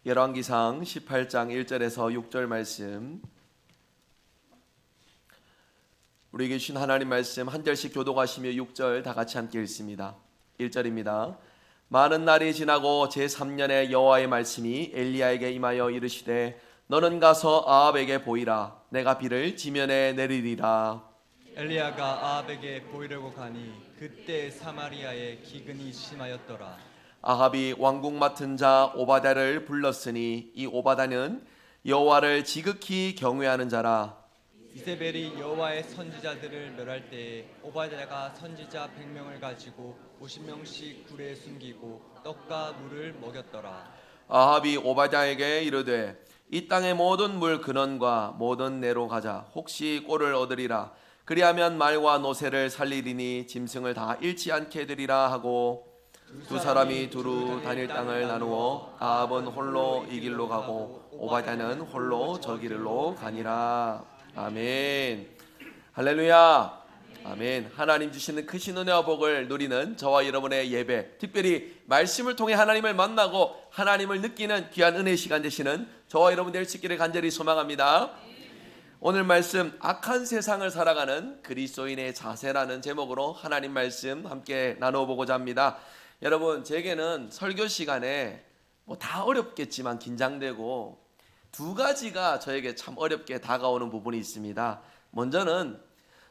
열왕기상 18장 1절에서 6절 말씀, 우리에게 주신 하나님 말씀 한 절씩 교독하시며 6절 다 같이 함께 읽습니다. 1절입니다. 많은 날이 지나고 제3년에 여호와의 말씀이 엘리야에게 임하여 이르시되 너는 가서 아합에게 보이라. 내가 비를 지면에 내리리라. 엘리야가 아합에게 보이려고 가니 그때 사마리아에 기근이 심하였더라. 아합이 왕궁 맡은 자 오바댜를 불렀으니 이 오바댜는 여호와를 지극히 경외하는 자라. 이세벨이 여호와의 선지자들을 멸할 때에 오바댜가 선지자 100명을 가지고 50명씩 굴에 숨기고 떡과 물을 먹였더라. 아합이 오바댜에게 이르되 이 땅의 모든 물 근원과 모든 내로 가자. 혹시 꼴을 얻으리라. 그리하면 말과 노새를 살리리니 짐승을 다 잃지 않게 되리라 하고, 두 사람이 두루 다닐 땅을 나누어 아합은 홀로 이 길로 가고 오바댜는 홀로 저 길로 가니라. 아멘. 할렐루야. 아멘. 하나님 주시는 크신 은혜와 복을 누리는 저와 여러분의 예배, 특별히 말씀을 통해 하나님을 만나고 하나님을 느끼는 귀한 은혜의 시간 되시는 저와 여러분 될 수 있기를 간절히 소망합니다. 오늘 말씀, 악한 세상을 살아가는 그리스도인의 자세라는 제목으로 하나님 말씀 함께 나눠보고자 합니다. 여러분, 제게는 설교 시간에 다 어렵겠지만 긴장되고 두 가지가 저에게 참 어렵게 다가오는 부분이 있습니다. 먼저는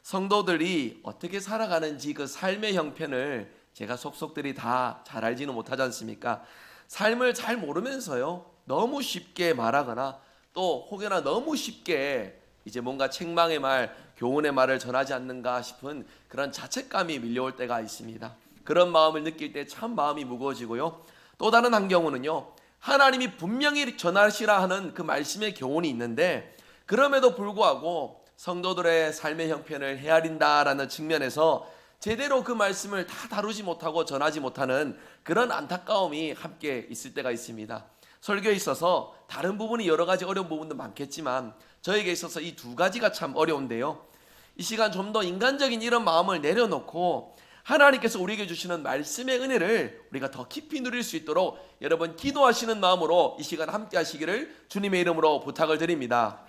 성도들이 어떻게 살아가는지 그 삶의 형편을 제가 속속들이 다 잘 알지는 못하지 않습니까? 삶을 잘 모르면서요, 너무 쉽게 말하거나 또 혹여나 너무 쉽게 이제 뭔가 책망의 말, 교훈의 말을 전하지 않는가 싶은 그런 자책감이 밀려올 때가 있습니다. 그런 마음을 느낄 때 참 마음이 무거워지고요. 또 다른 한 경우는요, 하나님이 분명히 전하시라 하는 그 말씀의 교훈이 있는데 그럼에도 불구하고 성도들의 삶의 형편을 헤아린다라는 측면에서 제대로 그 말씀을 다 다루지 못하고 전하지 못하는 그런 안타까움이 함께 있을 때가 있습니다. 설교에 있어서 다른 부분이 여러 가지 어려운 부분도 많겠지만 저에게 있어서 이 두 가지가 참 어려운데요, 이 시간 좀 더 인간적인 이런 마음을 내려놓고 하나님께서 우리에게 주시는 말씀의 은혜를 우리가 더 깊이 누릴 수 있도록 여러분 기도하시는 마음으로 이 시간 함께 하시기를 주님의 이름으로 부탁을 드립니다.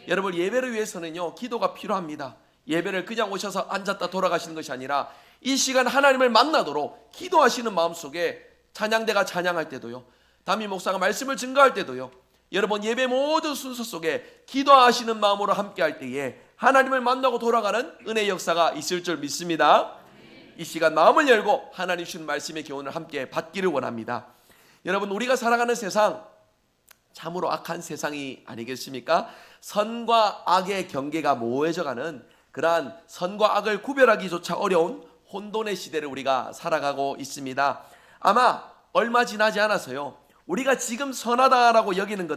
여러분, 예배를 위해서는요, 기도가 필요합니다. 예배를 그냥 오셔서 앉았다 돌아가시는 것이 아니라 이 시간 하나님을 만나도록 기도하시는 마음속에 찬양대가 찬양할 때도요, 담임 목사가 말씀을 증거할 때도요, 여러분 예배 모든 순서 속에 기도하시는 마음으로 함께 할 때에 하나님을 만나고 돌아가는 은혜의 역사가 있을 줄 믿습니다. 이 시간 마음을 열고 하나님 주신 말씀의 교훈을 함께 받기를 원합니다. 여러분, 우리가 살아가는 세상 참으로 악한 세상이 아니겠습니까? 선과 악의 경계가 모호해져가는 그러한 선과 악을 구별하기조차 어려운 혼돈의 시대를 우리가 살아가고 있습니다. 아마 얼마 지나지 않아서요, 우리가 지금 선하다라고 여기는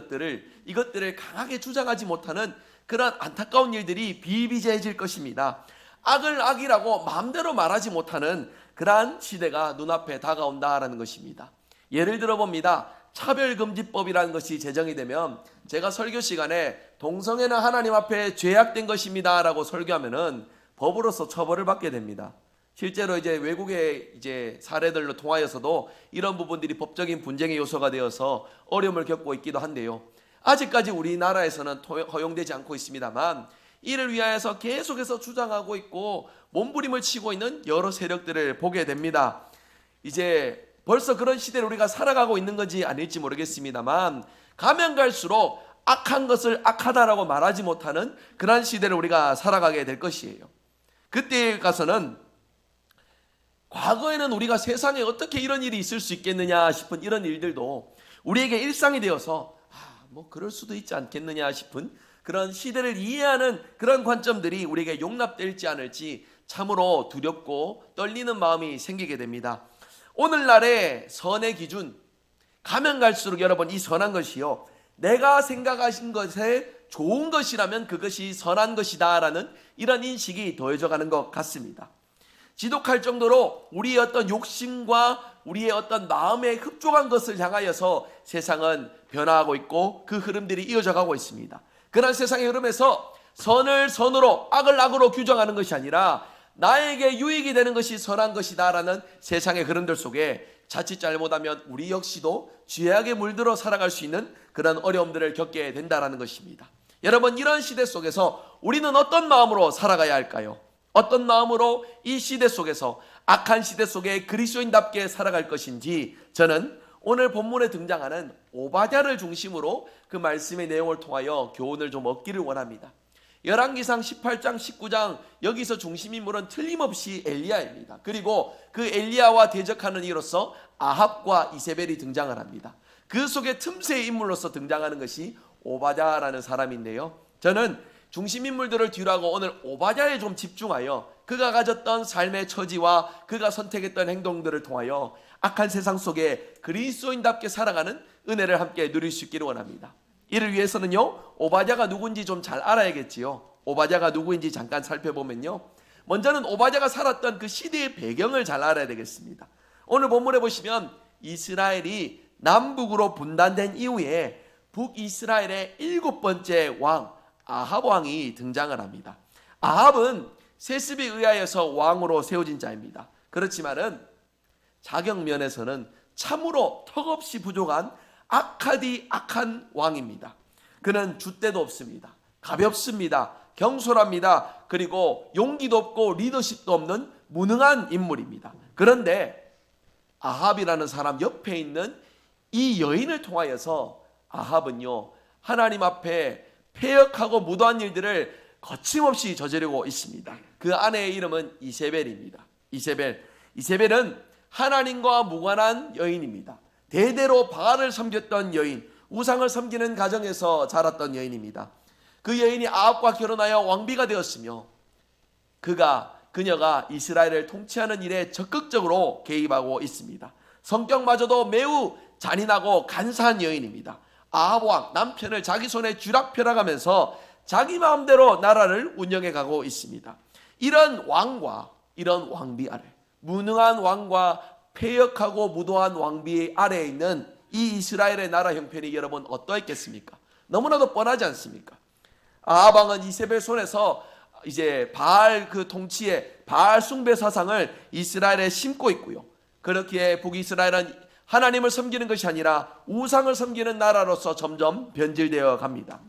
이것들을 강하게 주장하지 못하는 그런 안타까운 일들이 비일비재해질 것입니다. 악을 악이라고 마음대로 말하지 못하는 그러한 시대가 눈앞에 다가온다라는 것입니다. 예를 들어 봅니다. 차별금지법이라는 것이 제정이 되면 제가 설교 시간에 동성애는 하나님 앞에 죄악된 것입니다 라고 설교하면은 법으로서 처벌을 받게 됩니다. 실제로 이제 외국의 이제 사례들로 통하여서도 이런 부분들이 법적인 분쟁의 요소가 되어서 어려움을 겪고 있기도 한데요, 아직까지 우리나라에서는 허용되지 않고 있습니다만 이를 위하여서 계속해서 주장하고 있고 몸부림을 치고 있는 여러 세력들을 보게 됩니다. 이제 벌써 그런 시대를 우리가 살아가고 있는 건지 아닐지 모르겠습니다만 가면 갈수록 악한 것을 악하다라고 말하지 못하는 그런 시대를 우리가 살아가게 될 것이에요. 그때에 가서는 과거에는 우리가 세상에 어떻게 이런 일이 있을 수 있겠느냐 싶은 이런 일들도 우리에게 일상이 되어서 뭐 그럴 수도 있지 않겠느냐 싶은 그런 시대를 이해하는 그런 관점들이 우리에게 용납될지 않을지 참으로 두렵고 떨리는 마음이 생기게 됩니다. 오늘날의 선의 기준, 가면 갈수록 여러분 이 선한 것이요, 내가 생각하신 것에 좋은 것이라면 그것이 선한 것이다 라는 이런 인식이 더해져 가는 것 같습니다. 지독할 정도로 우리의 어떤 욕심과 우리의 어떤 마음에 흡족한 것을 향하여서 세상은 변화하고 있고 그 흐름들이 이어져 가고 있습니다. 그런 세상의 흐름에서 선을 선으로 악을 악으로 규정하는 것이 아니라 나에게 유익이 되는 것이 선한 것이다 라는 세상의 흐름들 속에 자칫 잘못하면 우리 역시도 죄악에 물들어 살아갈 수 있는 그런 어려움들을 겪게 된다는 것입니다. 여러분, 이런 시대 속에서 우리는 어떤 마음으로 살아가야 할까요? 어떤 마음으로 이 시대 속에서, 악한 시대 속에 그리스도인답게 살아갈 것인지, 저는 오늘 본문에 등장하는 오바댜를 중심으로 그 말씀의 내용을 통하여 교훈을 좀 얻기를 원합니다. 열왕기상 18장 19장, 여기서 중심 인물은 틀림없이 엘리야입니다. 그리고 그 엘리야와 대적하는 이로서 아합과 이세벨이 등장을 합니다. 그 속에 틈새의 인물로서 등장하는 것이 오바댜라는 사람인데요, 저는 중심 인물들을 뒤로하고 오늘 오바댜에 좀 집중하여 그가 가졌던 삶의 처지와 그가 선택했던 행동들을 통하여 악한 세상 속에 그리스도인답게 살아가는 은혜를 함께 누릴 수 있기를 원합니다. 이를 위해서는요, 오바댜가 누군지 좀 잘 알아야겠지요. 오바댜가 누구인지 잠깐 살펴보면요, 먼저는 오바댜가 살았던 그 시대의 배경을 잘 알아야 되겠습니다. 오늘 본문에 보시면 이스라엘이 남북으로 분단된 이후에 북이스라엘의 7번째 왕 아합 왕이 등장을 합니다. 아합은 세습에 의하여서 왕으로 세워진 자입니다. 그렇지만은 자격면에서는 참으로 턱없이 부족한 악한 왕입니다. 그는 줏대도 없습니다. 가볍습니다. 경솔합니다. 그리고 용기도 없고 리더십도 없는 무능한 인물입니다. 그런데 아합이라는 사람 옆에 있는 이 여인을 통하여서 아합은요, 하나님 앞에 패역하고 무도한 일들을 거침없이 저지르고 있습니다. 그 아내의 이름은 이세벨입니다. 이세벨은 하나님과 무관한 여인입니다. 대대로 바알을 섬겼던 여인, 우상을 섬기는 가정에서 자랐던 여인입니다. 그 여인이 아합과 결혼하여 왕비가 되었으며 그녀가 이스라엘을 통치하는 일에 적극적으로 개입하고 있습니다. 성격마저도 매우 잔인하고 간사한 여인입니다. 아합 왕 남편을 자기 손에 쥐락펴락하면서 자기 마음대로 나라를 운영해 가고 있습니다. 이런 왕과 이런 왕비 아래, 무능한 왕과 패역하고 무도한 왕비 아래에 있는 이 이스라엘의 나라 형편이 여러분 어떠했겠습니까? 너무나도 뻔하지 않습니까? 아합 왕은 이세벨 손에서 이제 바알 그 통치의 바알 숭배 사상을 이스라엘에 심고 있고요. 그렇기에 북이스라엘은 하나님을 섬기는 것이 아니라 우상을 섬기는 나라로서 점점 변질되어 갑니다.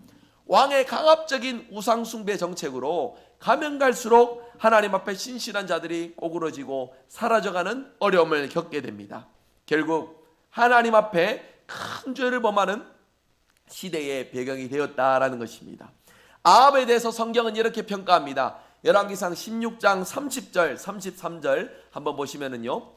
왕의 강압적인 우상 숭배 정책으로 가면 갈수록 하나님 앞에 신실한 자들이 꼬꾸러지고 사라져가는 어려움을 겪게 됩니다. 결국 하나님 앞에 큰 죄를 범하는 시대의 배경이 되었다라는 것입니다. 아합에 대해서 성경은 이렇게 평가합니다. 열왕기상 16장 30절 33절 한번 보시면은요,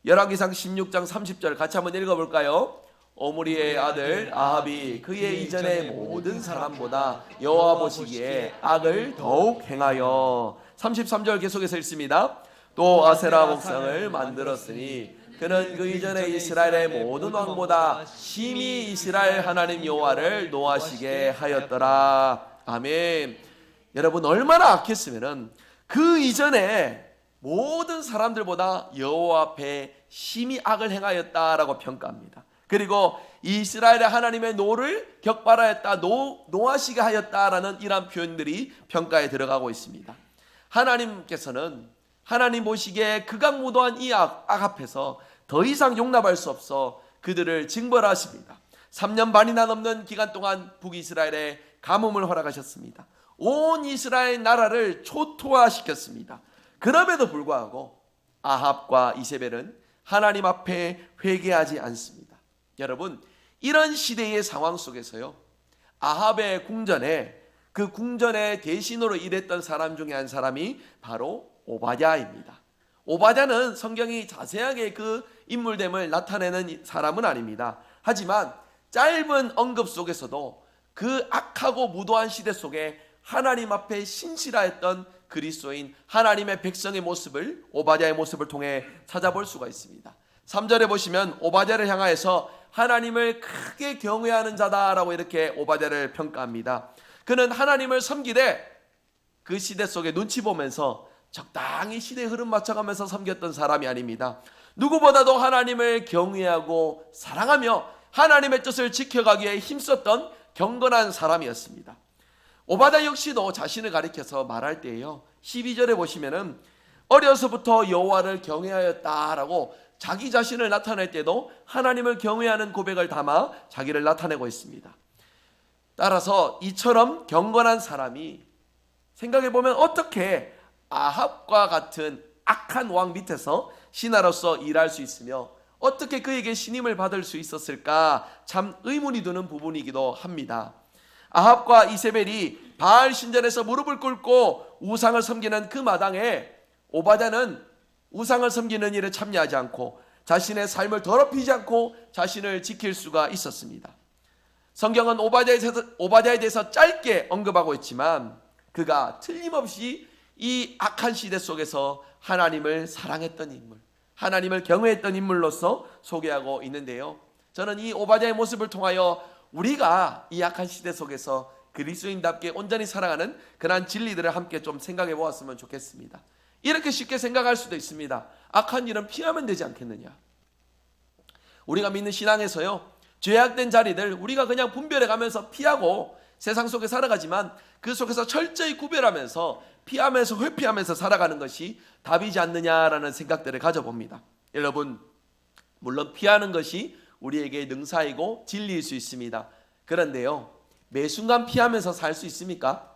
열왕기상 16장 30절 같이 한번 읽어볼까요? 오므리의 아들 아합이 그의 이전의 모든 사람보다 여호와 보시기에 악을 더욱 행하여, 33절 계속해서 읽습니다. 또 아세라 목상을 만들었으니 그는 그 이전에 이스라엘의 모든 왕보다 심히 이스라엘 하나님 여호와를 노하시게 하였더라. 아멘. 여러분, 얼마나 악했으면은 그 이전에 모든 사람들보다 여호와 앞에 심히 악을 행하였다라고 평가합니다. 그리고 이스라엘의 하나님의 노를 격발하였다, 노하시게 하였다라는 이러한 표현들이 평가에 들어가고 있습니다. 하나님께서는 하나님 보시기에 극악무도한 이 악 앞에서 더 이상 용납할 수 없어 그들을 징벌하십니다. 3년 반이나 넘는 기간 동안 북이스라엘에 가뭄을 허락하셨습니다. 온 이스라엘 나라를 초토화시켰습니다. 그럼에도 불구하고 아합과 이세벨은 하나님 앞에 회개하지 않습니다. 여러분, 이런 시대의 상황 속에서요, 아합의 궁전에, 그 궁전의 대신으로 일했던 사람 중에 한 사람이 바로 오바댜입니다. 오바댜는 성경이 자세하게 그 인물됨을 나타내는 사람은 아닙니다. 하지만 짧은 언급 속에서도 그 악하고 무도한 시대 속에 하나님 앞에 신실하였던 그리스도인 하나님의 백성의 모습을, 오바댜의 모습을 통해 찾아볼 수가 있습니다. 3절에 보시면 오바댜를 향하여서 하나님을 크게 경외하는 자다라고 이렇게 오바댜를 평가합니다. 그는 하나님을 섬기되 그 시대 속에 눈치 보면서 적당히 시대의 흐름 맞춰가면서 섬겼던 사람이 아닙니다. 누구보다도 하나님을 경외하고 사랑하며 하나님의 뜻을 지켜가기 위해 힘썼던 경건한 사람이었습니다. 오바댜 역시도 자신을 가리켜서 말할 때에요, 12절에 보시면은 어려서부터 여호와를 경외하였다라고 자기 자신을 나타낼 때도 하나님을 경외하는 고백을 담아 자기를 나타내고 있습니다. 따라서 이처럼 경건한 사람이 생각해보면 어떻게 아합과 같은 악한 왕 밑에서 신하로서 일할 수 있으며 어떻게 그에게 신임을 받을 수 있었을까 참 의문이 드는 부분이기도 합니다. 아합과 이세벨이 바알 신전에서 무릎을 꿇고 우상을 섬기는 그 마당에 오바댜는 우상을 섬기는 일에 참여하지 않고 자신의 삶을 더럽히지 않고 자신을 지킬 수가 있었습니다. 성경은 오바댜에 대해서 짧게 언급하고 있지만 그가 틀림없이 이 악한 시대 속에서 하나님을 사랑했던 인물, 하나님을 경외했던 인물로서 소개하고 있는데요. 저는 이 오바댜의 모습을 통하여 우리가 이 악한 시대 속에서 그리스도인답게 온전히 살아가는 그러한 진리들을 함께 좀 생각해 보았으면 좋겠습니다. 이렇게 쉽게 생각할 수도 있습니다. 악한 일은 피하면 되지 않겠느냐. 우리가 믿는 신앙에서요, 죄악된 자리들 우리가 그냥 분별해 가면서 피하고 세상 속에 살아가지만 그 속에서 철저히 구별하면서 피하면서 회피하면서 살아가는 것이 답이지 않느냐라는 생각들을 가져봅니다. 여러분, 물론 피하는 것이 우리에게 능사이고 진리일 수 있습니다. 그런데요, 매 순간 피하면서 살 수 있습니까?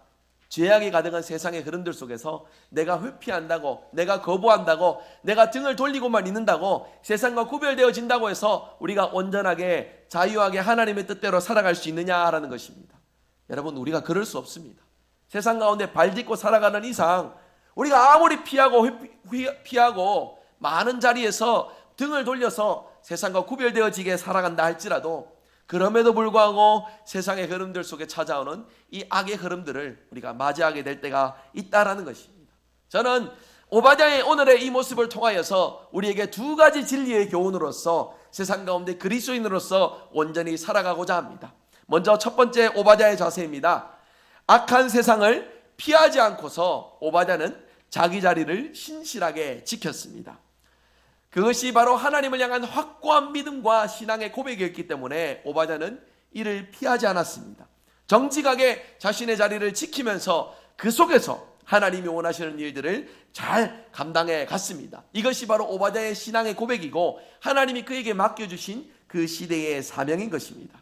죄악이 가득한 세상의 흐름들 속에서 내가 회피한다고, 내가 거부한다고, 내가 등을 돌리고만 있는다고 세상과 구별되어진다고 해서 우리가 온전하게 자유하게 하나님의 뜻대로 살아갈 수 있느냐라는 것입니다. 여러분, 우리가 그럴 수 없습니다. 세상 가운데 발 딛고 살아가는 이상 우리가 아무리 피하고 많은 자리에서 등을 돌려서 세상과 구별되어지게 살아간다 할지라도 그럼에도 불구하고 세상의 흐름들 속에 찾아오는 이 악의 흐름들을 우리가 맞이하게 될 때가 있다라는 것입니다. 저는 오바댜의 오늘의 이 모습을 통하여서 우리에게 두 가지 진리의 교훈으로서 세상 가운데 그리스도인으로서 온전히 살아가고자 합니다. 먼저 첫 번째 오바댜의 자세입니다. 악한 세상을 피하지 않고서 오바댜는 자기 자리를 신실하게 지켰습니다. 그것이 바로 하나님을 향한 확고한 믿음과 신앙의 고백이었기 때문에 오바댜는 이를 피하지 않았습니다. 정직하게 자신의 자리를 지키면서 그 속에서 하나님이 원하시는 일들을 잘 감당해 갔습니다. 이것이 바로 오바댜의 신앙의 고백이고 하나님이 그에게 맡겨주신 그 시대의 사명인 것입니다.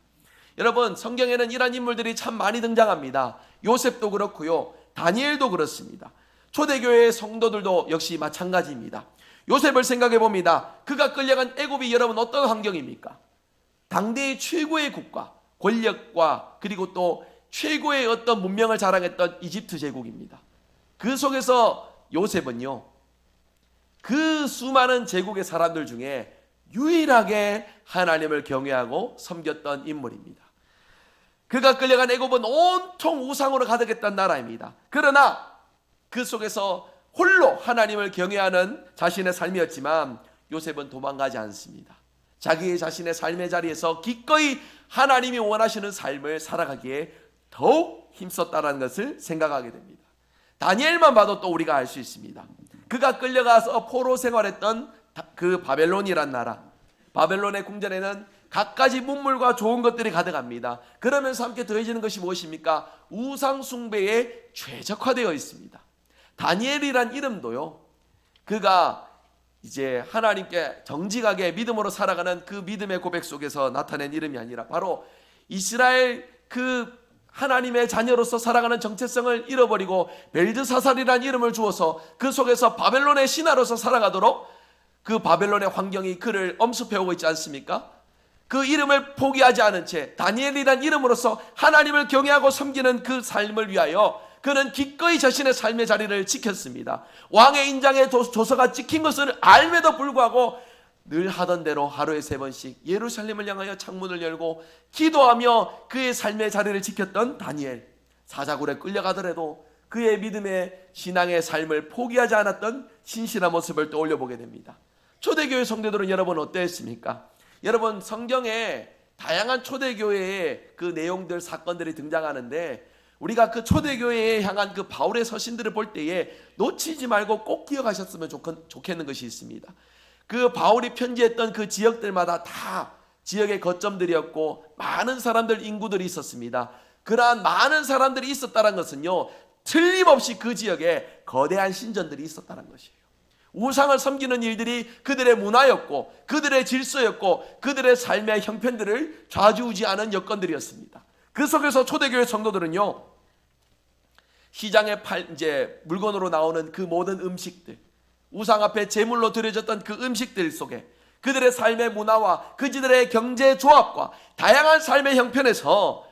여러분, 성경에는 이런 인물들이 참 많이 등장합니다. 요셉도 그렇고요, 다니엘도 그렇습니다. 초대교회의 성도들도 역시 마찬가지입니다. 요셉을 생각해 봅니다. 그가 끌려간 애굽이 여러분 어떤 환경입니까? 당대의 최고의 국가, 권력과 그리고 또 최고의 어떤 문명을 자랑했던 이집트 제국입니다. 그 속에서 요셉은요, 그 수많은 제국의 사람들 중에 유일하게 하나님을 경외하고 섬겼던 인물입니다. 그가 끌려간 애굽은 온통 우상으로 가득했던 나라입니다. 그러나 그 속에서 홀로 하나님을 경외하는 자신의 삶이었지만 요셉은 도망가지 않습니다. 자기 자신의 삶의 자리에서 기꺼이 하나님이 원하시는 삶을 살아가기에 더욱 힘썼다는 것을 생각하게 됩니다. 다니엘만 봐도 또 우리가 알 수 있습니다. 그가 끌려가서 포로 생활했던 그 바벨론이란 나라, 바벨론의 궁전에는 갖가지 문물과 좋은 것들이 가득합니다. 그러면서 함께 더해지는 것이 무엇입니까? 우상 숭배에 최적화되어 있습니다. 다니엘이란 이름도요, 그가 이제 하나님께 정직하게 믿음으로 살아가는 그 믿음의 고백 속에서 나타낸 이름이 아니라 바로 이스라엘 그 하나님의 자녀로서 살아가는 정체성을 잃어버리고 벨드사살이라는 이름을 주어서 그 속에서 바벨론의 신하로서 살아가도록 그 바벨론의 환경이 그를 엄습해오고 있지 않습니까? 그 이름을 포기하지 않은 채 다니엘이란 이름으로서 하나님을 경외하고 섬기는 그 삶을 위하여 그는 기꺼이 자신의 삶의 자리를 지켰습니다. 왕의 인장의 조서가 찍힌 것을 알매도 불구하고 늘 하던 대로 하루에 3번씩 예루살렘을 향하여 창문을 열고 기도하며 그의 삶의 자리를 지켰던 다니엘. 사자굴에 끌려가더라도 그의 믿음의 신앙의 삶을 포기하지 않았던 신실한 모습을 떠올려 보게 됩니다. 초대교회 성도들은 여러분 어땠습니까? 여러분, 성경에 다양한 초대교회의 그 내용들, 사건들이 등장하는데 우리가 그 초대교회에 향한 그 바울의 서신들을 볼 때에 놓치지 말고 꼭 기억하셨으면 좋겠는 것이 있습니다. 그 바울이 편지했던 그 지역들마다 다 지역의 거점들이었고 많은 사람들, 인구들이 있었습니다. 그러한 많은 사람들이 있었다는 것은요, 틀림없이 그 지역에 거대한 신전들이 있었다는 것이에요. 우상을 섬기는 일들이 그들의 문화였고 그들의 질서였고 그들의 삶의 형편들을 좌지우지하는 여건들이었습니다. 그 속에서 초대교회 성도들은요, 시장에 이제 물건으로 나오는 그 모든 음식들, 우상 앞에 제물로 드려졌던 그 음식들 속에 그들의 삶의 문화와 그들의 경제 조합과 다양한 삶의 형편에서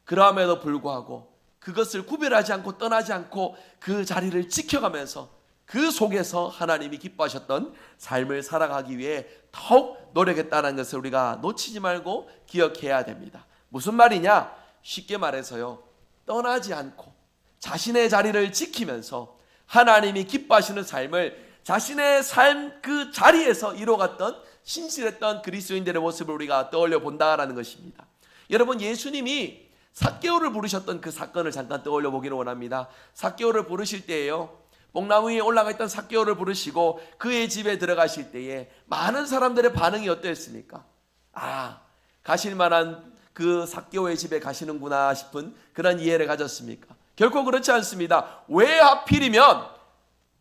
그러함에도 불구하고 그것을 구별하지 않고 떠나지 않고 그 자리를 지켜가면서 그 속에서 하나님이 기뻐하셨던 삶을 살아가기 위해 더욱 노력했다는 것을 우리가 놓치지 말고 기억해야 됩니다. 무슨 말이냐? 쉽게 말해서요, 떠나지 않고 자신의 자리를 지키면서 하나님이 기뻐하시는 삶을 자신의 삶 그 자리에서 이뤄갔던 신실했던 그리스도인들의 모습을 우리가 떠올려 본다라는 것입니다. 여러분, 예수님이 삭개오를 부르셨던 그 사건을 잠깐 떠올려 보기를 원합니다. 삭개오를 부르실 때에요, 뽕나무 위에 올라가 있던 삭개오를 부르시고 그의 집에 들어가실 때에 많은 사람들의 반응이 어땠습니까? 아, 가실 만한 그 삭개오의 집에 가시는구나 싶은 그런 이해를 가졌습니까? 결코 그렇지 않습니다. 왜 하필이면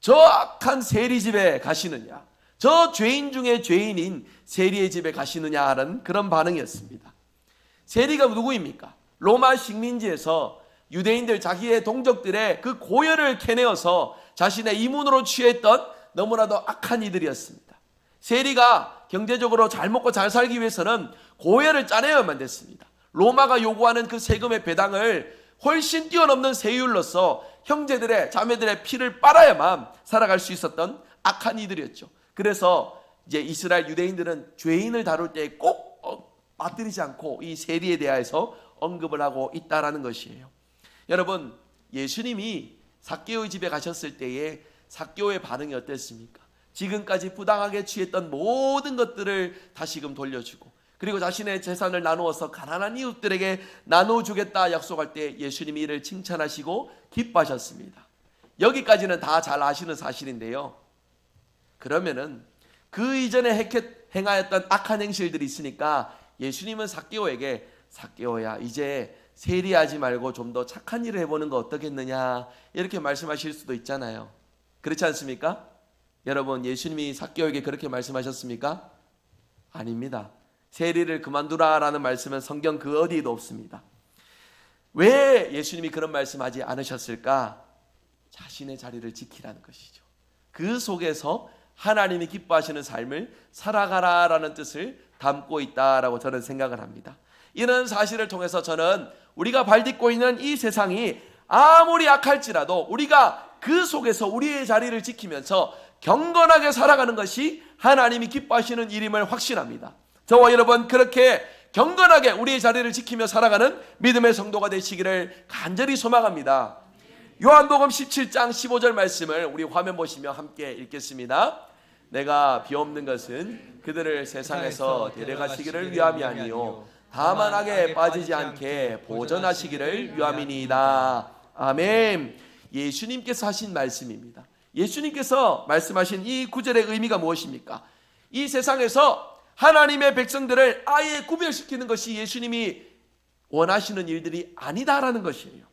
저 악한 세리 집에 가시느냐, 저 죄인 중에 죄인인 세리의 집에 가시느냐는 그런 반응이었습니다. 세리가 누구입니까? 로마 식민지에서 유대인들, 자기의 동족들의 그 고열을 캐내어서 자신의 이문으로 취했던 너무나도 악한 이들이었습니다. 세리가 경제적으로 잘 먹고 잘 살기 위해서는 고열을 짜내야만 됐습니다. 로마가 요구하는 그 세금의 배당을 훨씬 뛰어넘는 세율로서 형제들의, 자매들의 피를 빨아야만 살아갈 수 있었던 악한 이들이었죠. 그래서 이제 이스라엘 유대인들은 죄인을 다룰 때 꼭 빠뜨리지 않고 이 세리에 대해서 언급을 하고 있다라는 것이에요. 여러분, 예수님이 삭개오의 집에 가셨을 때에 삭개오의 반응이 어땠습니까? 지금까지 부당하게 취했던 모든 것들을 다시금 돌려주고, 그리고 자신의 재산을 나누어서 가난한 이웃들에게 나눠주겠다 약속할 때 예수님이 이를 칭찬하시고 기뻐하셨습니다. 여기까지는 다 잘 아시는 사실인데요, 그러면은 그 이전에 행하였던 악한 행실들이 있으니까 예수님은 삭개오에게, 삭개오야, 이제 세리하지 말고 좀 더 착한 일을 해보는 거 어떻겠느냐, 이렇게 말씀하실 수도 있잖아요. 그렇지 않습니까? 여러분, 예수님이 삭개오에게 그렇게 말씀하셨습니까? 아닙니다. 세리를 그만두라라는 말씀은 성경 그 어디에도 없습니다. 왜 예수님이 그런 말씀하지 않으셨을까? 자신의 자리를 지키라는 것이죠. 그 속에서 하나님이 기뻐하시는 삶을 살아가라라는 뜻을 담고 있다라고 저는 생각을 합니다. 이런 사실을 통해서 저는 우리가 발딛고 있는 이 세상이 아무리 악할지라도 우리가 그 속에서 우리의 자리를 지키면서 경건하게 살아가는 것이 하나님이 기뻐하시는 일임을 확신합니다. 저와 여러분, 그렇게 경건하게 우리의 자리를 지키며 살아가는 믿음의 성도가 되시기를 간절히 소망합니다. 요한복음 17장 15절 말씀을 우리 화면 보시며 함께 읽겠습니다. 내가 비옵는 것은 그들을 세상에서 데려가시기를 위함이 아니요 다만 악에 빠지지 않게 보전하시기를 위함이니이다. 아멘. 예수님께서 하신 말씀입니다. 예수님께서 말씀하신 이 구절의 의미가 무엇입니까? 이 세상에서 하나님의 백성들을 아예 구별시키는 것이 예수님이 원하시는 일들이 아니다라는 것이에요.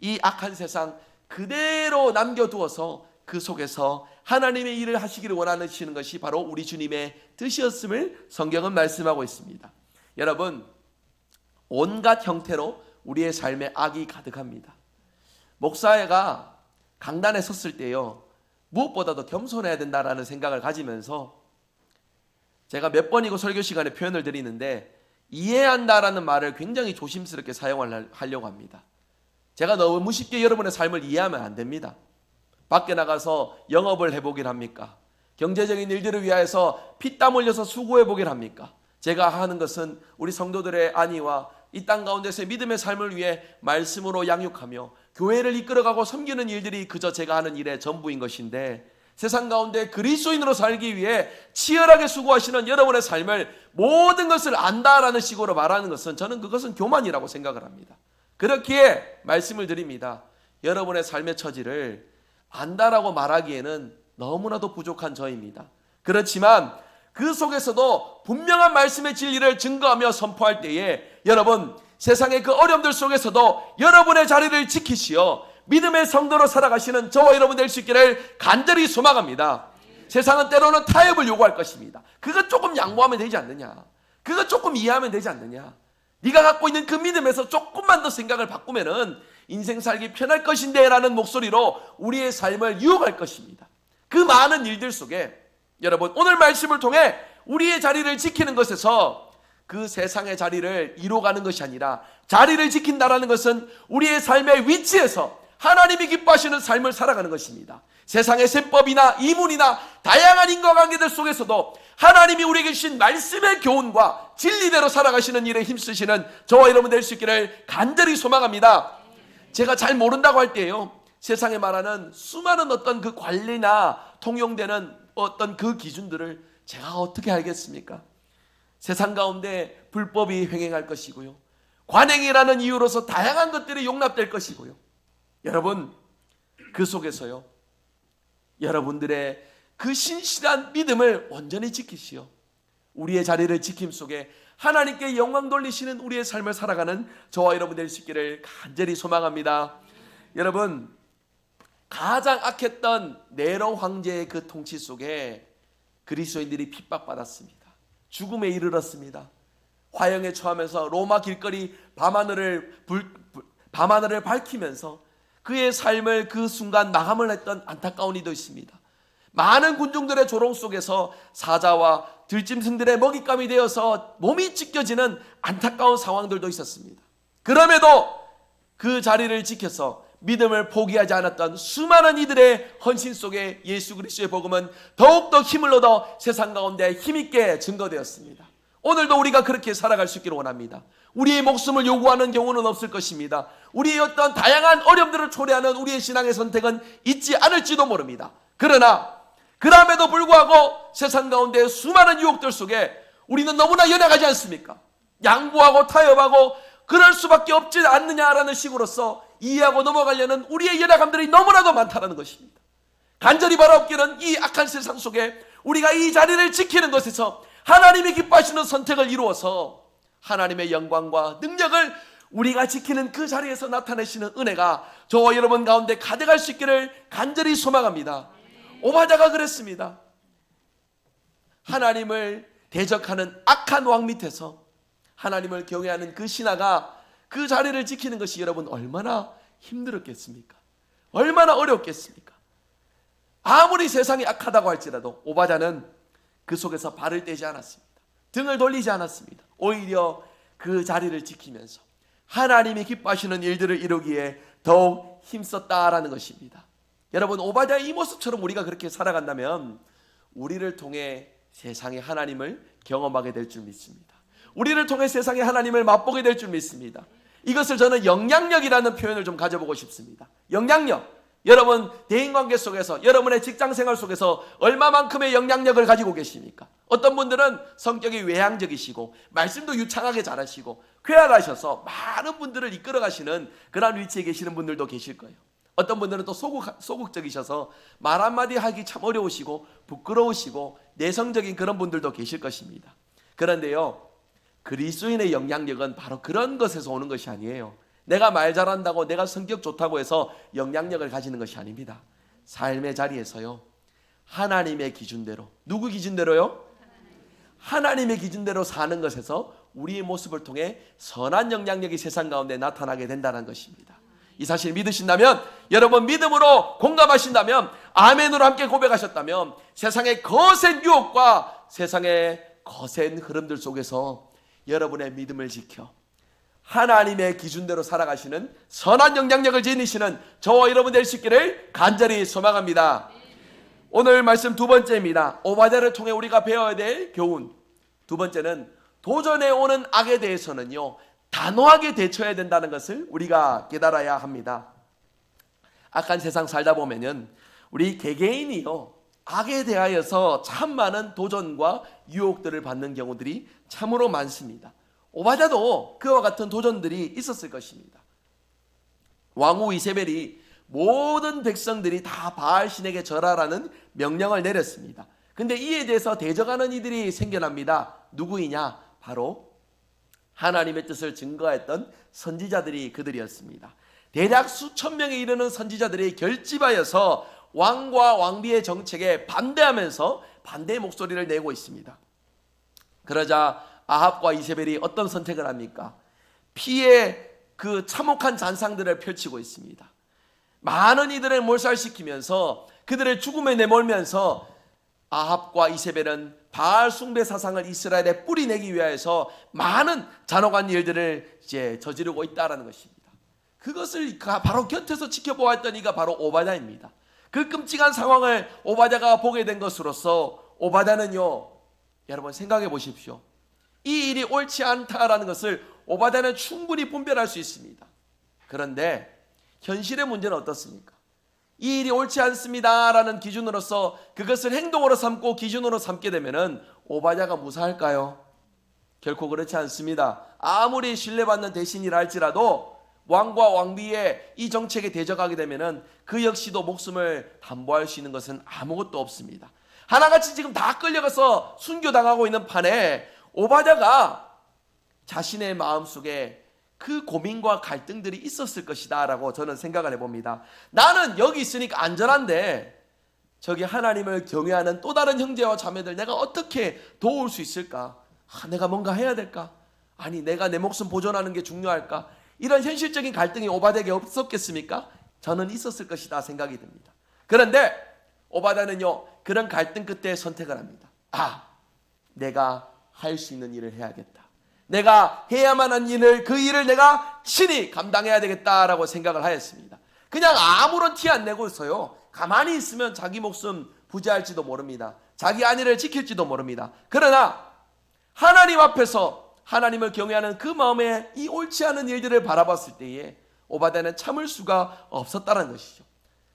이 악한 세상 그대로 남겨두어서 그 속에서 하나님의 일을 하시기를 원하시는 것이 바로 우리 주님의 뜻이었음을 성경은 말씀하고 있습니다. 여러분, 온갖 형태로 우리의 삶에 악이 가득합니다. 목사회가 강단에 섰을 때요, 무엇보다도 겸손해야 된다라는 생각을 가지면서 제가 몇 번이고 설교 시간에 표현을 드리는데, 이해한다라는 말을 굉장히 조심스럽게 사용하려고 합니다. 제가 너무 쉽게 여러분의 삶을 이해하면 안 됩니다. 밖에 나가서 영업을 해보길 합니까? 경제적인 일들을 위하여서 피땀 흘려서 수고해보길 합니까? 제가 하는 것은 우리 성도들의 안위와 이 땅 가운데서의 믿음의 삶을 위해 말씀으로 양육하며 교회를 이끌어가고 섬기는 일들이 그저 제가 하는 일의 전부인 것인데, 세상 가운데 그리스도인으로 살기 위해 치열하게 수고하시는 여러분의 삶을 모든 것을 안다라는 식으로 말하는 것은, 저는 그것은 교만이라고 생각을 합니다. 그렇기에 말씀을 드립니다. 여러분의 삶의 처지를 안다라고 말하기에는 너무나도 부족한 저입니다. 그렇지만 그 속에서도 분명한 말씀의 진리를 증거하며 선포할 때에 여러분, 세상의 그 어려움들 속에서도 여러분의 자리를 지키시어 믿음의 성도로 살아가시는 저와 여러분 될 수 있기를 간절히 소망합니다. 세상은 때로는 타협을 요구할 것입니다. 그것 조금 양보하면 되지 않느냐, 그것 조금 이해하면 되지 않느냐, 네가 갖고 있는 그 믿음에서 조금만 더 생각을 바꾸면은 인생 살기 편할 것인데 라는 목소리로 우리의 삶을 유혹할 것입니다. 그 많은 일들 속에 여러분, 오늘 말씀을 통해 우리의 자리를 지키는 것에서 그 세상의 자리를 이뤄가는 것이 아니라, 자리를 지킨다라는 것은 우리의 삶의 위치에서 하나님이 기뻐하시는 삶을 살아가는 것입니다. 세상의 셈법이나 이문이나 다양한 인과관계들 속에서도 하나님이 우리에게 주신 말씀의 교훈과 진리대로 살아가시는 일에 힘쓰시는 저와 여러분 될 수 있기를 간절히 소망합니다. 제가 잘 모른다고 할 때요, 세상에 말하는 수많은 어떤 그 관리나 통용되는 어떤 그 기준들을 제가 어떻게 알겠습니까? 세상 가운데 불법이 횡행할 것이고요, 관행이라는 이유로서 다양한 것들이 용납될 것이고요, 여러분 그 속에서요, 여러분들의 그 신실한 믿음을 온전히 지키시오, 우리의 자리를 지킴 속에 하나님께 영광 돌리시는 우리의 삶을 살아가는 저와 여러분 될 수 있기를 간절히 소망합니다. 여러분, 가장 악했던 네로 황제의 그 통치 속에 그리스도인들이 핍박받았습니다. 죽음에 이르렀습니다. 화형에 처하면서 로마 길거리 밤하늘을 밝히면서 그의 삶을 그 순간 마감을 했던 안타까운 이도 있습니다. 많은 군중들의 조롱 속에서 사자와 들짐승들의 먹잇감이 되어서 몸이 찢겨지는 안타까운 상황들도 있었습니다. 그럼에도 그 자리를 지켜서 믿음을 포기하지 않았던 수많은 이들의 헌신 속에 예수 그리스도의 복음은 더욱더 힘을 얻어 세상 가운데 힘있게 증거되었습니다. 오늘도 우리가 그렇게 살아갈 수 있기를 원합니다. 우리의 목숨을 요구하는 경우는 없을 것입니다. 우리의 어떤 다양한 어려움들을 초래하는 우리의 신앙의 선택은 있지 않을지도 모릅니다. 그러나 그럼에도 불구하고 세상 가운데 수많은 유혹들 속에 우리는 너무나 연약하지 않습니까? 양보하고 타협하고 그럴 수밖에 없지 않느냐라는 식으로서 이해하고 넘어가려는 우리의 연약함들이 너무나도 많다는 것입니다. 간절히 바라옵기는 이 악한 세상 속에 우리가 이 자리를 지키는 것에서 하나님이 기뻐하시는 선택을 이루어서 하나님의 영광과 능력을 우리가 지키는 그 자리에서 나타내시는 은혜가 저와 여러분 가운데 가득할 수 있기를 간절히 소망합니다. 오바댜가 그랬습니다. 하나님을 대적하는 악한 왕 밑에서 하나님을 경외하는 그 신하가 그 자리를 지키는 것이 여러분 얼마나 힘들었겠습니까? 얼마나 어렵겠습니까? 아무리 세상이 악하다고 할지라도 오바댜는 그 속에서 발을 떼지 않았습니다. 등을 돌리지 않았습니다. 오히려 그 자리를 지키면서 하나님이 기뻐하시는 일들을 이루기에 더욱 힘썼다라는 것입니다. 여러분, 오바댜의 이 모습처럼 우리가 그렇게 살아간다면 우리를 통해 세상의 하나님을 경험하게 될 줄 믿습니다. 우리를 통해 세상의 하나님을 맛보게 될 줄 믿습니다. 이것을 저는 영향력이라는 표현을 좀 가져보고 싶습니다. 영향력. 여러분 대인관계 속에서, 여러분의 직장생활 속에서 얼마만큼의 영향력을 가지고 계십니까? 어떤 분들은 성격이 외향적이시고 말씀도 유창하게 잘하시고 쾌활하셔서 많은 분들을 이끌어가시는 그런 위치에 계시는 분들도 계실 거예요. 어떤 분들은 또 소극적이셔서 말 한마디 하기 참 어려우시고 부끄러우시고 내성적인 그런 분들도 계실 것입니다. 그런데요, 그리스도인의 영향력은 바로 그런 것에서 오는 것이 아니에요. 내가 말 잘한다고, 내가 성격 좋다고 해서 영향력을 가지는 것이 아닙니다. 삶의 자리에서요, 하나님의 기준대로, 누구 기준대로요? 하나님의 기준대로 사는 것에서 우리의 모습을 통해 선한 영향력이 세상 가운데 나타나게 된다는 것입니다. 이 사실 믿으신다면, 여러분 믿음으로 공감하신다면, 아멘으로 함께 고백하셨다면 세상의 거센 유혹과 세상의 거센 흐름들 속에서 여러분의 믿음을 지켜 하나님의 기준대로 살아가시는 선한 영향력을 지니시는 저와 여러분 될 수 있기를 간절히 소망합니다. 오늘 말씀 두 번째입니다. 오바댜를 통해 우리가 배워야 될 교훈. 두 번째는 도전해 오는 악에 대해서는요, 단호하게 대처해야 된다는 것을 우리가 깨달아야 합니다. 악한 세상 살다 보면은 우리 개개인이요, 악에 대하여서 참 많은 도전과 유혹들을 받는 경우들이 참으로 많습니다. 오바댜도 그와 같은 도전들이 있었을 것입니다. 왕후 이세벨이 모든 백성들이 다 바알 신에게 절하라는 명령을 내렸습니다. 근데 이에 대해서 대적하는 이들이 생겨납니다. 누구이냐? 바로 하나님의 뜻을 증거했던 선지자들이 그들이었습니다. 대략 수천 명에 이르는 선지자들이 결집하여서 왕과 왕비의 정책에 반대하면서 반대의 목소리를 내고 있습니다. 그러자 아합과 이세벨이 어떤 선택을 합니까? 피의 그 참혹한 잔상들을 펼치고 있습니다. 많은 이들을 몰살시키면서 그들을 죽음에 내몰면서 아합과 이세벨은 바알 숭배 사상을 이스라엘에 뿌리내기 위하여서 많은 잔혹한 일들을 이제 저지르고 있다라는 것입니다. 그것을 바로 곁에서 지켜보았던 이가 바로 오바댜입니다. 그 끔찍한 상황을 오바댜가 보게 된 것으로서 오바댜는요, 여러분 생각해 보십시오. 이 일이 옳지 않다라는 것을 오바댜는 충분히 분별할 수 있습니다. 그런데 현실의 문제는 어떻습니까? 이 일이 옳지 않습니다라는 기준으로서 그것을 행동으로 삼고 기준으로 삼게 되면은 오바댜가 무사할까요? 결코 그렇지 않습니다. 아무리 신뢰받는 대신이라 할지라도 왕과 왕비의 이 정책에 대적하게 되면은 그 역시도 목숨을 담보할 수 있는 것은 아무것도 없습니다. 하나같이 지금 다 끌려가서 순교당하고 있는 판에 오바댜가 자신의 마음속에 그 고민과 갈등들이 있었을 것이다 라고 저는 생각을 해봅니다. 나는 여기 있으니까 안전한데 저기 하나님을 경외하는 또 다른 형제와 자매들 내가 어떻게 도울 수 있을까? 내가 뭔가 해야 될까? 아니 내가 내 목숨 보존하는 게 중요할까? 이런 현실적인 갈등이 오바댜에게 없었겠습니까? 저는 있었을 것이다 생각이 듭니다. 그런데 오바댜는요 그런 갈등 끝에 선택을 합니다. 내가 할 수 있는 일을 해야겠다. 내가 해야만 한 일을, 그 일을 내가 친히 감당해야 되겠다라고 생각을 하였습니다. 그냥 아무런 티 안 내고 있어요. 가만히 있으면 자기 목숨 부재할지도 모릅니다. 자기 안위를 지킬지도 모릅니다. 그러나 하나님 앞에서 하나님을 경외하는 그 마음에 이 옳지 않은 일들을 바라봤을 때에 오바댜는 참을 수가 없었다는 것이죠.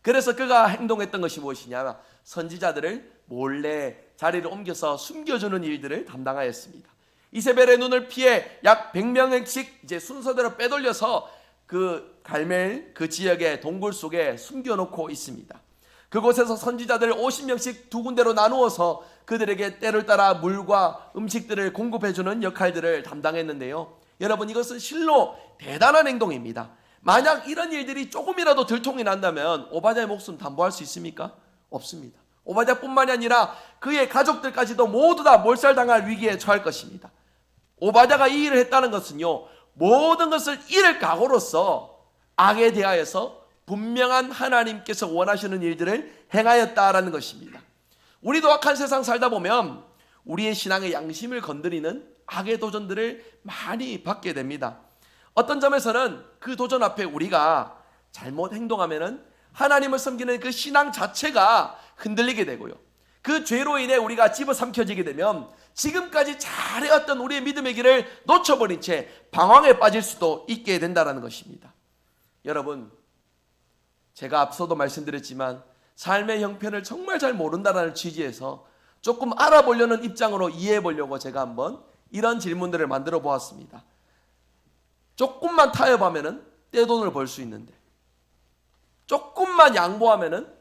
그래서 그가 행동했던 것이 무엇이냐? 선지자들을 몰래 자리를 옮겨서 숨겨주는 일들을 담당하였습니다. 이세벨의 눈을 피해 약 100명씩 이제 순서대로 빼돌려서 그 갈멜 그 지역의 동굴 속에 숨겨놓고 있습니다. 그곳에서 선지자들 50명씩 두 군데로 나누어서 그들에게 때를 따라 물과 음식들을 공급해주는 역할들을 담당했는데요. 여러분 이것은 실로 대단한 행동입니다. 만약 이런 일들이 조금이라도 들통이 난다면 오바댜의 목숨 담보할 수 있습니까? 없습니다. 오바댜뿐만이 아니라 그의 가족들까지도 모두 다 몰살당할 위기에 처할 것입니다. 오바댜가 이 일을 했다는 것은요 모든 것을 잃을 각오로서 악에 대하여서 분명한 하나님께서 원하시는 일들을 행하였다라는 것입니다. 우리도 악한 세상 살다 보면 우리의 신앙의 양심을 건드리는 악의 도전들을 많이 받게 됩니다. 어떤 점에서는 그 도전 앞에 우리가 잘못 행동하면은 하나님을 섬기는 그 신앙 자체가 흔들리게 되고요. 그 죄로 인해 우리가 집어삼켜지게 되면 지금까지 잘해왔던 우리의 믿음의 길을 놓쳐버린 채 방황에 빠질 수도 있게 된다는 것입니다. 여러분, 제가 앞서도 말씀드렸지만 삶의 형편을 정말 잘 모른다는 취지에서 조금 알아보려는 입장으로 이해해보려고 제가 한번 이런 질문들을 만들어 보았습니다. 조금만 타협하면 떼돈을 벌 수 있는데 조금만 양보하면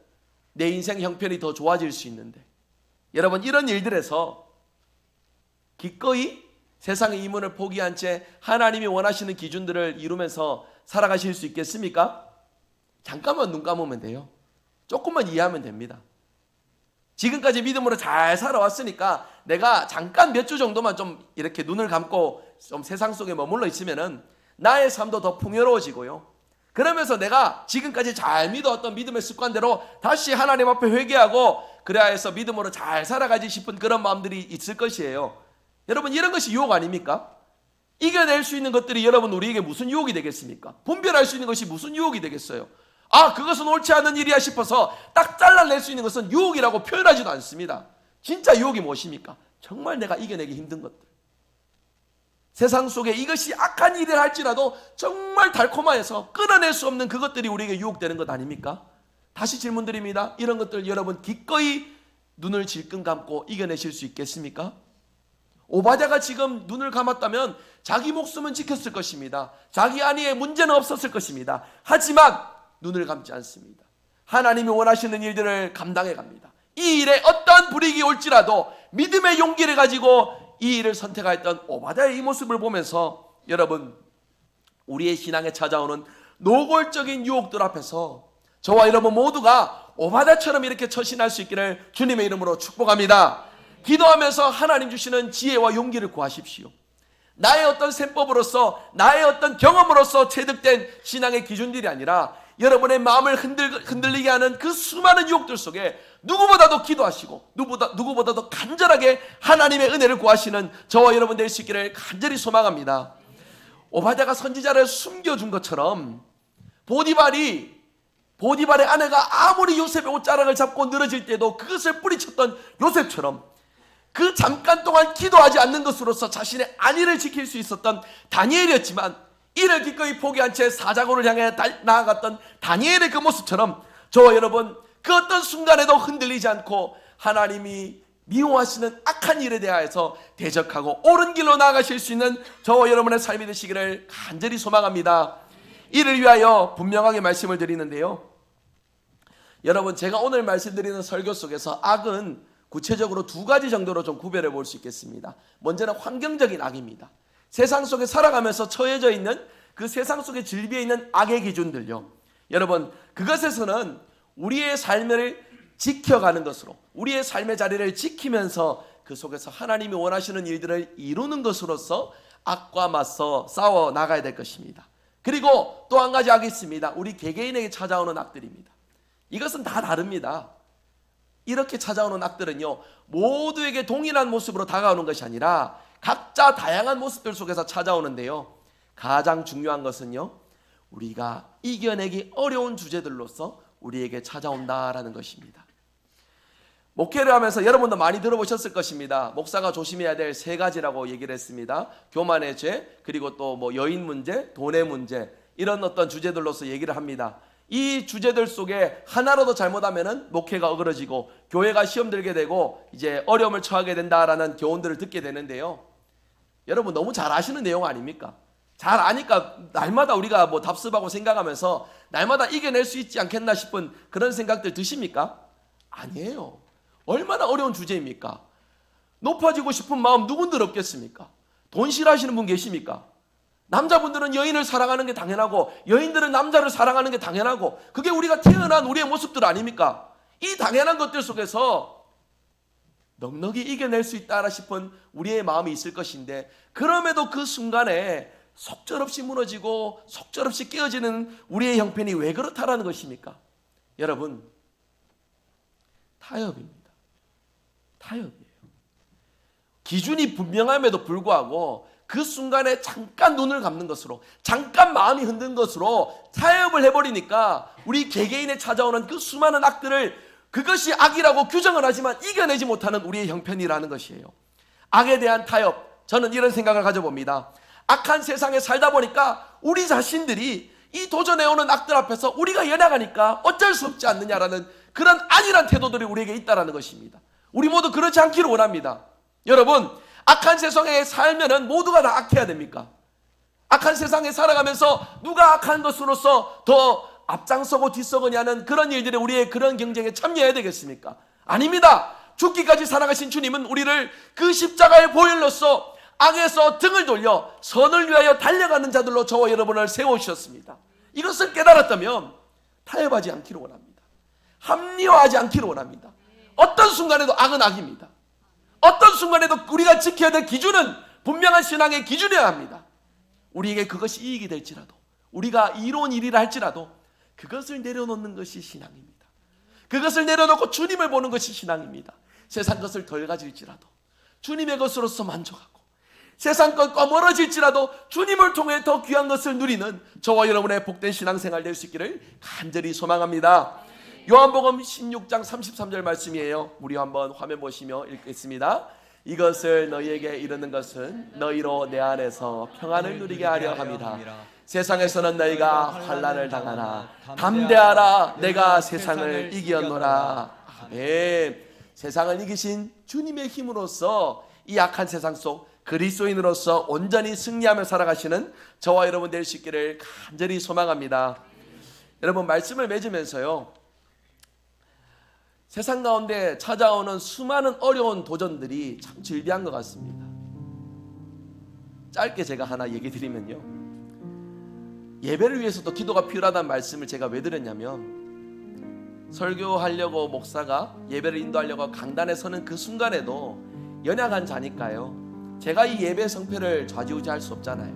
내 인생 형편이 더 좋아질 수 있는데 여러분 이런 일들에서 기꺼이 세상의 이문을 포기한 채 하나님이 원하시는 기준들을 이루면서 살아가실 수 있겠습니까? 잠깐만 눈 감으면 돼요. 조금만 이해하면 됩니다. 지금까지 믿음으로 잘 살아왔으니까 내가 잠깐 몇 주 정도만 좀 이렇게 눈을 감고 좀 세상 속에 머물러 있으면은 나의 삶도 더 풍요로워지고요. 그러면서 내가 지금까지 잘 믿어왔던 믿음의 습관대로 다시 하나님 앞에 회개하고 그래야 해서 믿음으로 잘 살아가지 싶은 그런 마음들이 있을 것이에요. 여러분 이런 것이 유혹 아닙니까? 이겨낼 수 있는 것들이 여러분 우리에게 무슨 유혹이 되겠습니까? 분별할 수 있는 것이 무슨 유혹이 되겠어요? 그것은 옳지 않은 일이야 싶어서 딱 잘라낼 수 있는 것은 유혹이라고 표현하지도 않습니다. 진짜 유혹이 무엇입니까? 정말 내가 이겨내기 힘든 것들. 세상 속에 이것이 악한 일을 할지라도 정말 달콤하여서 끊어낼 수 없는 그것들이 우리에게 유혹되는 것 아닙니까? 다시 질문드립니다. 이런 것들 여러분 기꺼이 눈을 질끈 감고 이겨내실 수 있겠습니까? 오바댜가 지금 눈을 감았다면 자기 목숨은 지켰을 것입니다. 자기 안위에 문제는 없었을 것입니다. 하지만 눈을 감지 않습니다. 하나님이 원하시는 일들을 감당해 갑니다. 이 일에 어떠한 불이익이 올지라도 믿음의 용기를 가지고 이 일을 선택하였던 오바댜의 이 모습을 보면서 여러분 우리의 신앙에 찾아오는 노골적인 유혹들 앞에서 저와 여러분 모두가 오바댜처럼 이렇게 처신할 수 있기를 주님의 이름으로 축복합니다. 기도하면서 하나님 주시는 지혜와 용기를 구하십시오. 나의 어떤 셈법으로서, 나의 어떤 경험으로서 체득된 신앙의 기준들이 아니라 여러분의 마음을 흔들리게 하는 그 수많은 유혹들 속에 누구보다도 기도하시고 누구보다도 간절하게 하나님의 은혜를 구하시는 저와 여러분 될 수 있기를 간절히 소망합니다. 오바댜가 선지자를 숨겨준 것처럼 보디발의 아내가 아무리 요셉의 옷자락을 잡고 늘어질 때도 그것을 뿌리쳤던 요셉처럼 그 잠깐 동안 기도하지 않는 것으로서 자신의 안위를 지킬 수 있었던 다니엘이었지만 이를 기꺼이 포기한 채 사자굴을 향해 나아갔던 다니엘의 그 모습처럼 저와 여러분 그 어떤 순간에도 흔들리지 않고 하나님이 미워하시는 악한 일에 대하여서 대적하고 옳은 길로 나아가실 수 있는 저와 여러분의 삶이 되시기를 간절히 소망합니다. 이를 위하여 분명하게 말씀을 드리는데요, 여러분, 제가 오늘 말씀드리는 설교 속에서 악은 구체적으로 두 가지 정도로 좀 구별해 볼 수 있겠습니다. 먼저는 환경적인 악입니다. 세상 속에 살아가면서 처해져 있는 그 세상 속에 질비해 있는 악의 기준들요, 여러분, 그것에서는 우리의 삶을 지켜가는 것으로, 우리의 삶의 자리를 지키면서 그 속에서 하나님이 원하시는 일들을 이루는 것으로서 악과 맞서 싸워 나가야 될 것입니다. 그리고 또 한 가지 악이 있습니다. 우리 개개인에게 찾아오는 악들입니다. 이것은 다 다릅니다. 이렇게 찾아오는 악들은요, 모두에게 동일한 모습으로 다가오는 것이 아니라 각자 다양한 모습들 속에서 찾아오는데요, 가장 중요한 것은요, 우리가 이겨내기 어려운 주제들로서 우리에게 찾아온다라는 것입니다. 목회를 하면서 여러분도 많이 들어보셨을 것입니다. 목사가 조심해야 될 세 가지라고 얘기를 했습니다. 교만의 죄, 그리고 또 여인 문제, 돈의 문제, 이런 어떤 주제들로서 얘기를 합니다. 이 주제들 속에 하나라도 잘못하면은 목회가 어그러지고 교회가 시험 들게 되고 이제 어려움을 처하게 된다라는 교훈들을 듣게 되는데요, 여러분 너무 잘 아시는 내용 아닙니까? 잘 아니까 날마다 우리가 답습하고 생각하면서 날마다 이겨낼 수 있지 않겠나 싶은 그런 생각들 드십니까? 아니에요. 얼마나 어려운 주제입니까? 높아지고 싶은 마음 누군들 없겠습니까? 돈 싫어하시는 분 계십니까? 남자분들은 여인을 사랑하는 게 당연하고 여인들은 남자를 사랑하는 게 당연하고 그게 우리가 태어난 우리의 모습들 아닙니까? 이 당연한 것들 속에서 넉넉히 이겨낼 수 있다 싶은 우리의 마음이 있을 것인데, 그럼에도 그 순간에 속절없이 무너지고 속절없이 깨어지는 우리의 형편이 왜 그렇다라는 것입니까? 여러분, 타협입니다. 타협이에요. 기준이 분명함에도 불구하고 그 순간에 잠깐 눈을 감는 것으로, 잠깐 마음이 흔든 것으로 타협을 해버리니까 우리 개개인에 찾아오는 그 수많은 악들을, 그것이 악이라고 규정을 하지만 이겨내지 못하는 우리의 형편이라는 것이에요. 악에 대한 타협, 저는 이런 생각을 가져봅니다. 악한 세상에 살다 보니까 우리 자신들이 이 도전해오는 악들 앞에서 우리가 연약하니까 어쩔 수 없지 않느냐라는 그런 안일한 태도들이 우리에게 있다는 것입니다. 우리 모두 그렇지 않기를 원합니다. 여러분, 악한 세상에 살면은 모두가 다 악해야 됩니까? 악한 세상에 살아가면서 누가 악한 것으로서 더 앞장서고 뒤서거냐는 그런 일들에 우리의 그런 경쟁에 참여해야 되겠습니까? 아닙니다. 죽기까지 살아가신 주님은 우리를 그 십자가의 보혈로서 악에서 등을 돌려 선을 위하여 달려가는 자들로 저와 여러분을 세우셨습니다. 이것을 깨달았다면 타협하지 않기를 원합니다. 합리화하지 않기를 원합니다. 어떤 순간에도 악은 악입니다. 어떤 순간에도 우리가 지켜야 될 기준은 분명한 신앙의 기준이어야 합니다. 우리에게 그것이 이익이 될지라도, 우리가 이로운 일이라 할지라도 그것을 내려놓는 것이 신앙입니다. 그것을 내려놓고 주님을 보는 것이 신앙입니다. 세상 것을 덜 가질지라도 주님의 것으로서 만족하고, 세상 것과 멀어질지라도 주님을 통해 더 귀한 것을 누리는 저와 여러분의 복된 신앙생활 될 수 있기를 간절히 소망합니다. 요한복음 16장 33절 말씀이에요. 우리 한번 화면 보시며 읽겠습니다. 이것을 너희에게 이르는 것은 너희로 내 안에서 평안을 누리게 하려 함이라. 세상에서는 너희가 환난을 당하나 담대하라, 내가 세상을 이겼노라. 아멘. 세상을 이기신 주님의 힘으로써 이 악한 세상 속 그리스도인으로서 온전히 승리하며 살아가시는 저와 여러분 될 수 있기를 간절히 소망합니다. 여러분, 말씀을 맺으면서요, 세상 가운데 찾아오는 수많은 어려운 도전들이 참 질비한 것 같습니다. 짧게 제가 하나 얘기 드리면요, 예배를 위해서도 기도가 필요하다는 말씀을 제가 왜 드렸냐면, 설교하려고 목사가 예배를 인도하려고 강단에 서는 그 순간에도 연약한 자니까요, 제가 이 예배 성패를 좌지우지할 수 없잖아요.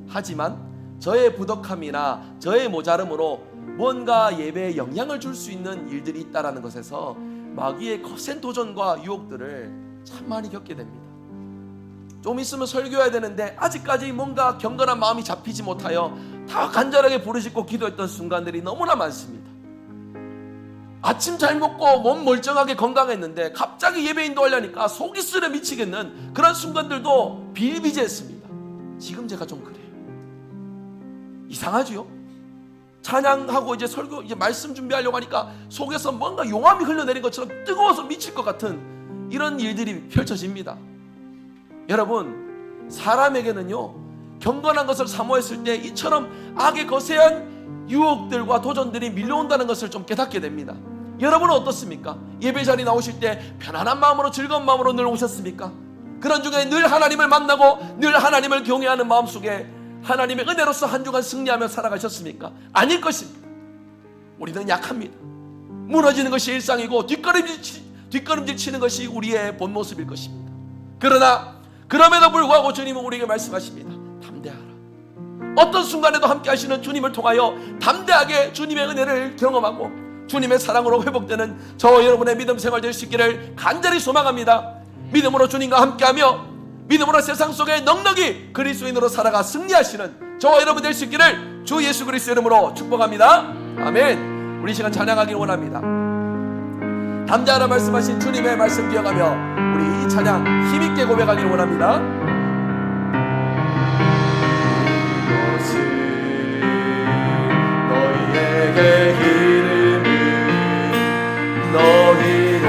하지만 저의 부족함이나 저의 모자름으로 뭔가 예배에 영향을 줄 수 있는 일들이 있다는 것에서 마귀의 거센 도전과 유혹들을 참 많이 겪게 됩니다. 좀 있으면 설교해야 되는데 아직까지 뭔가 경건한 마음이 잡히지 못하여 다 간절하게 부르짖고 기도했던 순간들이 너무나 많습니다. 아침 잘 먹고 몸 멀쩡하게 건강했는데 갑자기 예배 인도하려니까 속이 쓰려 미치겠는 그런 순간들도 비일비재했습니다. 지금 제가 좀 그래요. 이상하지요? 찬양하고 이제 설교 이제 말씀 준비하려고 하니까 속에서 뭔가 용암이 흘러내린 것처럼 뜨거워서 미칠 것 같은 이런 일들이 펼쳐집니다. 여러분, 사람에게는요, 경건한 것을 사모했을 때 이처럼 악의 거세한 유혹들과 도전들이 밀려온다는 것을 좀 깨닫게 됩니다. 여러분은 어떻습니까? 예배 자리 나오실 때 편안한 마음으로, 즐거운 마음으로 늘 오셨습니까? 그런 중에 늘 하나님을 만나고 늘 하나님을 경외하는 마음속에 하나님의 은혜로서 한 주간 승리하며 살아가셨습니까? 아닐 것입니다. 우리는 약합니다. 무너지는 것이 일상이고 뒷걸음질 치는 것이 우리의 본 모습일 것입니다. 그러나 그럼에도 불구하고 주님은 우리에게 말씀하십니다. 담대하라. 어떤 순간에도 함께 하시는 주님을 통하여 담대하게 주님의 은혜를 경험하고 주님의 사랑으로 회복되는 저와 여러분의 믿음 생활 될 수 있기를 간절히 소망합니다. 믿음으로 주님과 함께하며 믿음으로 세상 속에 넉넉히 그리스도인으로 살아가 승리하시는 저와 여러분 될 수 있기를 주 예수 그리스도 이름으로 축복합니다. 아멘. 우리 시간 찬양하길 원합니다. 담대하라 말씀하신 주님의 말씀 기억하며 우리 이 찬양 힘있게 고백하기를 원합니다. 이것은 너희에게 이름은 너희로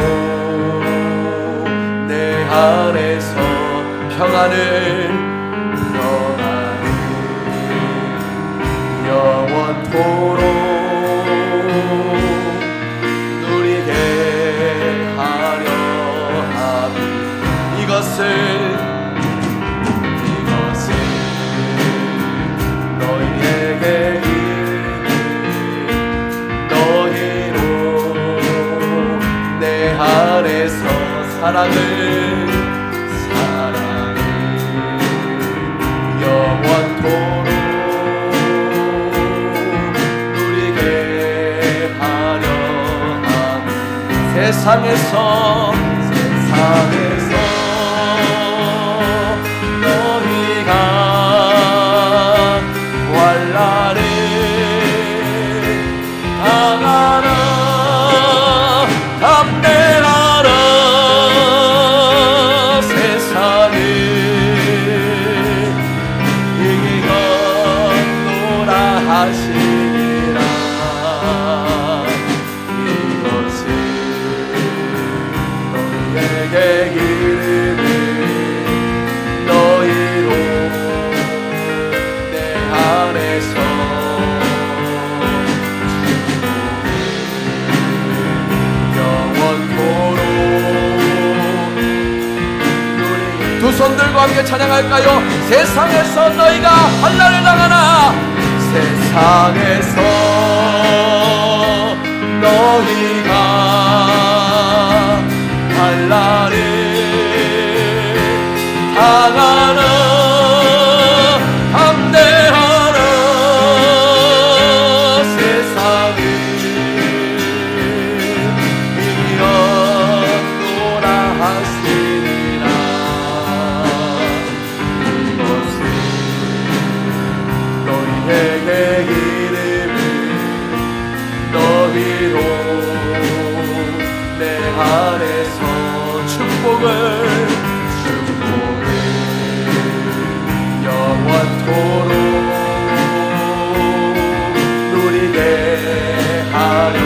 내 안에서 평안을 영원토록 누리게 하려 함이 이것은 너희에게 이르는 너희로 내 안에서 사랑을 영원토록 누리게 하려 함. 세상에서 너희가 환난을 당하나 담대하라. 세상을 하시니라. 이것은 너희에게 이르는 너희로 내 안에서 영원토록 누리게. 두 손 들고 함께 찬양할까요? 세상에서 너희가 환난을 당하나 세상에서 너희가 환난을 당하나 담대하라. 세상을 이겼노라 하시니라. 너희에게 이름은 너희로 내 안에서 축복을 영원토록 누리게 하려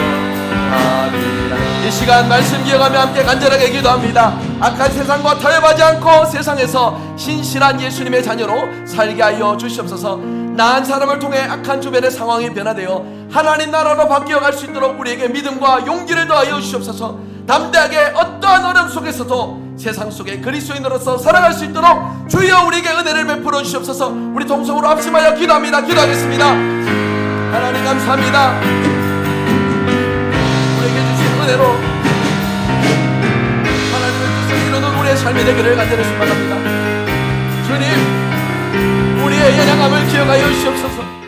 함이라. 이 시간 말씀 기억하며 함께 간절하게 기도합니다. 악한 세상과 타협하지 않고 세상에서 신실한 예수님의 자녀로 살게 하여 주시옵소서. 나한 사람을 통해 악한 주변의 상황이 변화되어 하나님 나라로 바뀌어갈 수 있도록 우리에게 믿음과 용기를 더하여 주시옵소서. 담대하게 어떠한 어려움 속에서도 세상 속에 그리스도인으로서 살아갈 수 있도록 주여 우리에게 은혜를 베풀어 주시옵소서. 우리 동성으로 합심하여 기도합니다. 기도하겠습니다. 하나님 감사합니다. 우리에게 은혜로 하나님의 뜻을 이루는 우리의 삶이 되기를 간절히 소망합니다. 주님, 우리의 연약함을 기억하여 주시옵소서.